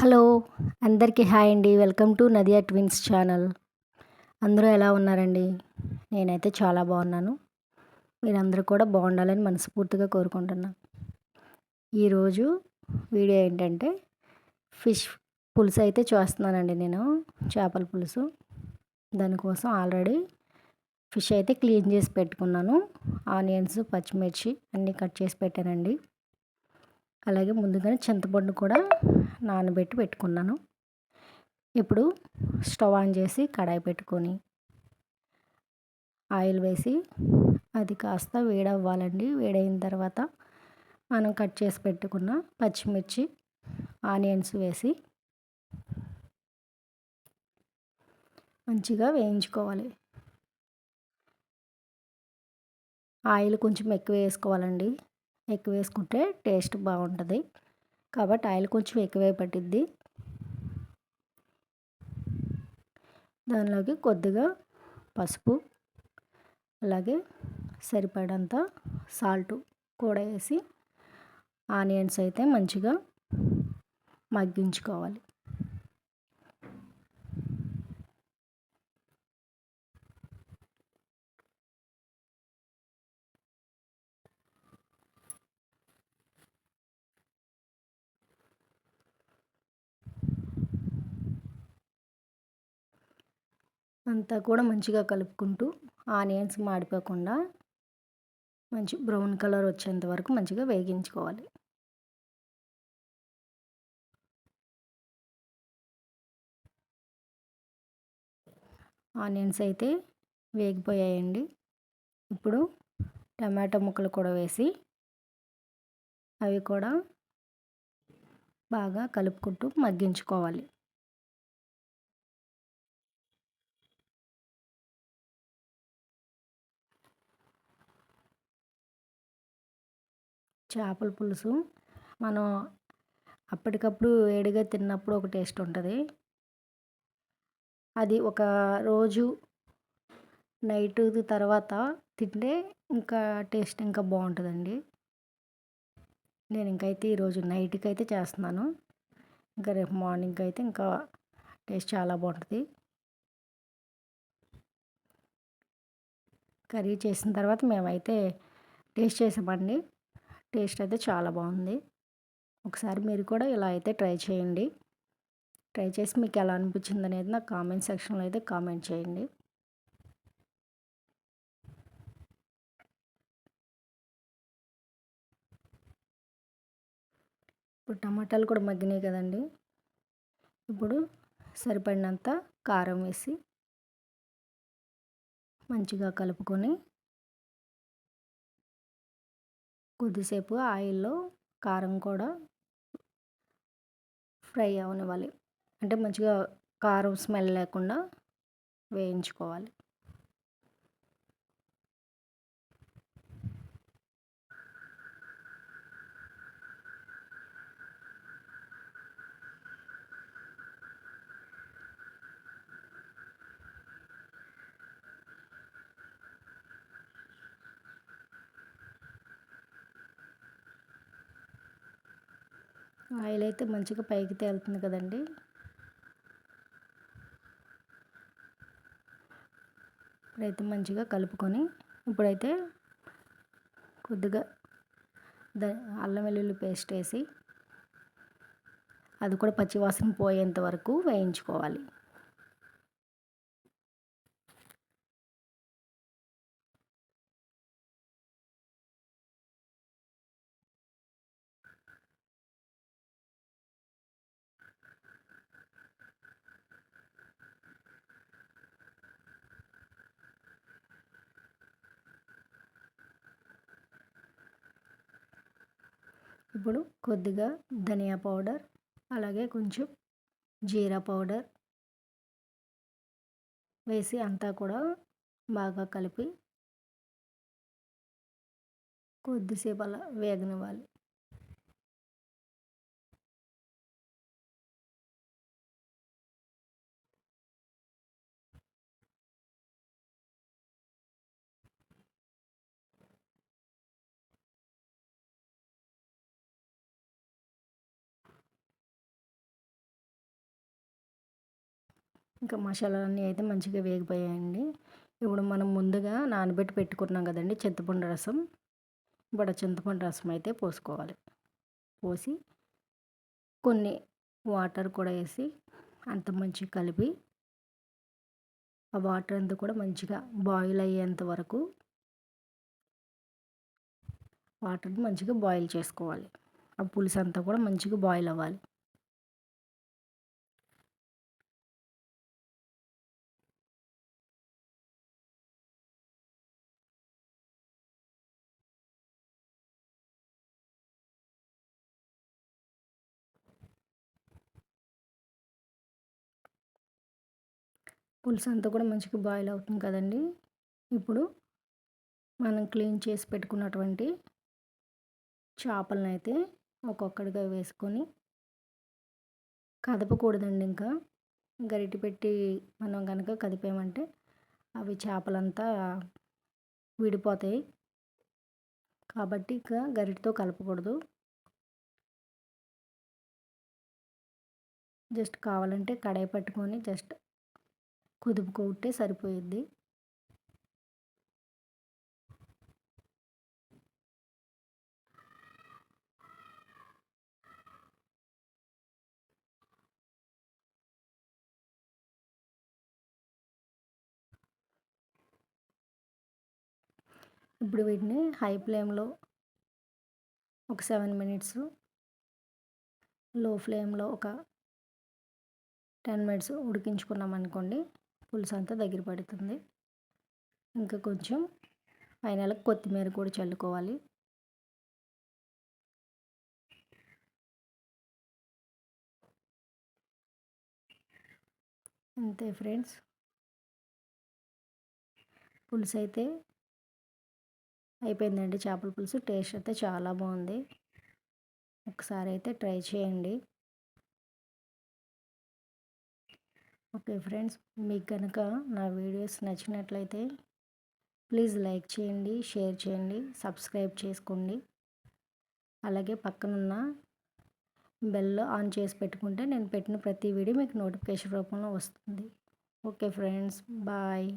Hello! అందరికీ hi అండి. Welcome to Nadia twins channel. అందరూ ఎలా ఉన్నారండి? నేనైతే చాలా బాగున్నాను. మీరందరూ కూడా బాగుండాలని మనస్ఫూర్తిగా కోరుకుంటున్నా. ఈరోజు వీడియో ఏంటంటే ఫిష్ పులుసు అయితే చేస్తున్నానండి నేను. చేపల పులుసు. దానికోసం ఆల్రెడీ ఫిష్ అయితే క్లీన్ చేసి పెట్టుకున్నాను. ఆనియన్స్, పచ్చిమిర్చి అన్నీ కట్ చేసి పెట్టానండి. అలాగే ముందుగానే చింతపండు కూడా నానబెట్టి పెట్టుకున్నాను. ఇప్పుడు స్టవ్ ఆన్ చేసి కడాయి పెట్టుకొని ఆయిల్ వేసి అది కాస్త వేడవ్వాలండి. వేడైన తర్వాత మనం కట్ చేసి పెట్టుకున్న పచ్చిమిర్చి, ఆనియన్స్ వేసి మంచిగా వేయించుకోవాలి. ఆయిల్ కొంచెం ఎక్కువ వేసుకోవాలండి. ఎక్కువ వేసుకుంటే టేస్ట్ బాగుంటుంది. కాబట్టి ఆయిల్ కొంచెం ఎక్కువే పట్టిద్ది. దానిలోకి కొద్దిగా పసుపు, అలాగే సరిపడంత సాల్ట్ కూడా వేసి ఆనియన్స్ అయితే మంచిగా మగ్గించుకోవాలి. అంతా కూడా మంచిగా కలుపుకుంటూ ఆనియన్స్ మాడిపోకుండా మంచి బ్రౌన్ కలర్ వచ్చేంత వరకు మంచిగా వేగించుకోవాలి. ఆనియన్స్ అయితే వేగిపోయాయండి. ఇప్పుడు టమాటో ముక్కలు కూడా వేసి అవి కూడా బాగా కలుపుకుంటూ మగ్గించుకోవాలి. చేపల పులుసు మనం అప్పటికప్పుడు వేడిగా తిన్నప్పుడు ఒక టేస్ట్ ఉంటుంది. అది ఒక రోజు నైట్ తర్వాత తింటే ఇంకా టేస్ట్ ఇంకా బాగుంటుందండి. నేను ఇంకైతే ఈరోజు నైట్కి అయితే చేస్తున్నాను. ఇంకా రేపు మార్నింగ్ అయితే ఇంకా టేస్ట్ చాలా బాగుంటుంది. కర్రీ చేసిన తర్వాత మేమైతే టేస్ట్ చేసామండి. టేస్ట్ అయితే చాలా బాగుంది. ఒకసారి మీరు కూడా ఇలా అయితే ట్రై చేయండి. ట్రై చేసి మీకు ఎలా అనిపించింది అనేది నాకు కామెంట్ సెక్షన్లో అయితే కామెంట్ చేయండి. ఇప్పుడు టమాటాలు కూడా మగ్గినాయి కదండి. ఇప్పుడు సరిపడినంత కారం వేసి మంచిగా కలుపుకొని కొద్దిసేపు ఆయిల్లో కారం కూడా ఫ్రై అవనివ్వాలి. అంటే మంచిగా కారం స్మెల్ లేకుండా వేయించుకోవాలి. ఆయిల్ అయితే మంచిగా పైకి తేలుతుంది కదండి. ఇప్పుడైతే మంచిగా కలుపుకొని ఇప్పుడైతే కొద్దిగా అల్లం వెల్లుల్లి పేస్ట్ వేసి అది కూడా పచ్చివాసన పోయేంత వరకు వేయించుకోవాలి. ఇప్పుడు కొద్దిగా ధనియా పౌడర్, అలాగే కొంచెం జీరా పౌడర్ వేసి అంతా కూడా బాగా కలిపి కొద్దిసేపు అలా వేగనివ్వాలి. ఇంకా మసాలాలన్నీ అయితే మంచిగా వేగిపోయాయండి. ఇప్పుడు మనం ముందుగా నానబెట్టి పెట్టుకున్నాం కదండీ చింతపండు రసం. ఇప్పుడు చింతపండు రసం అయితే పోసుకోవాలి. పోసి కొన్ని వాటర్ కూడా వేసి అంత మంచిగా కలిపి ఆ వాటర్ అంతా కూడా మంచిగా బాయిల్ అయ్యేంత వరకు వాటర్ని మంచిగా బాయిల్ చేసుకోవాలి. ఆ పులుసు అంతా కూడా మంచిగా బాయిల్ అవ్వాలి. పులుసు అంతా కూడా మంచిగా బాయిల్ అవుతుంది కదండీ! ఇప్పుడు మనం క్లీన్ చేసి పెట్టుకున్నటువంటి చేపలనైతే ఒక్కొక్కటిగా వేసుకొని కదపకూడదండి ఇంకా. గరిటె పెట్టి మనం గనక కదిపామంటే అవి చేపలంతా విడిపోతాయి. కాబట్టి ఇక గరిటెతో కలపకూడదు. జస్ట్ కావాలంటే కడాయి పట్టుకొని జస్ట్ కుదుపుకుంటే సరిపోయిద్ది. ఇప్పుడు వీటిని హై ఫ్లేమ్‌లో ఒక 7 మినిట్స్, లో ఫ్లేమ్‌లో ఒక 10 మినిట్స్ ఉడికించుకున్నామనుకోండి పులుసు అంతా దగ్గర పడుతుంది. ఇంకా కొంచెం పైన కొత్తిమీర కూడా చల్లుకోవాలి. అంతే ఫ్రెండ్స్. పులుసు అయితే అయిపోయిందండి. చేపల పులుసు టేస్ట్ అయితే చాలా బాగుంది. ఒకసారి అయితే ట్రై చేయండి. ఓకే ఫ్రెండ్స్, మీకు కనుక నా వీడియోస్ నచ్చినట్లయితే ప్లీజ్ లైక్ చేయండి, షేర్ చేయండి, సబ్స్క్రైబ్ చేసుకోండి. అలాగే పక్కనున్న బెల్ ఆన్ చేసి పెట్టుకుంటే నేను పెట్టిన ప్రతి వీడియో మీకు నోటిఫికేషన్ రూపంలో వస్తుంది. Okay friends, bye.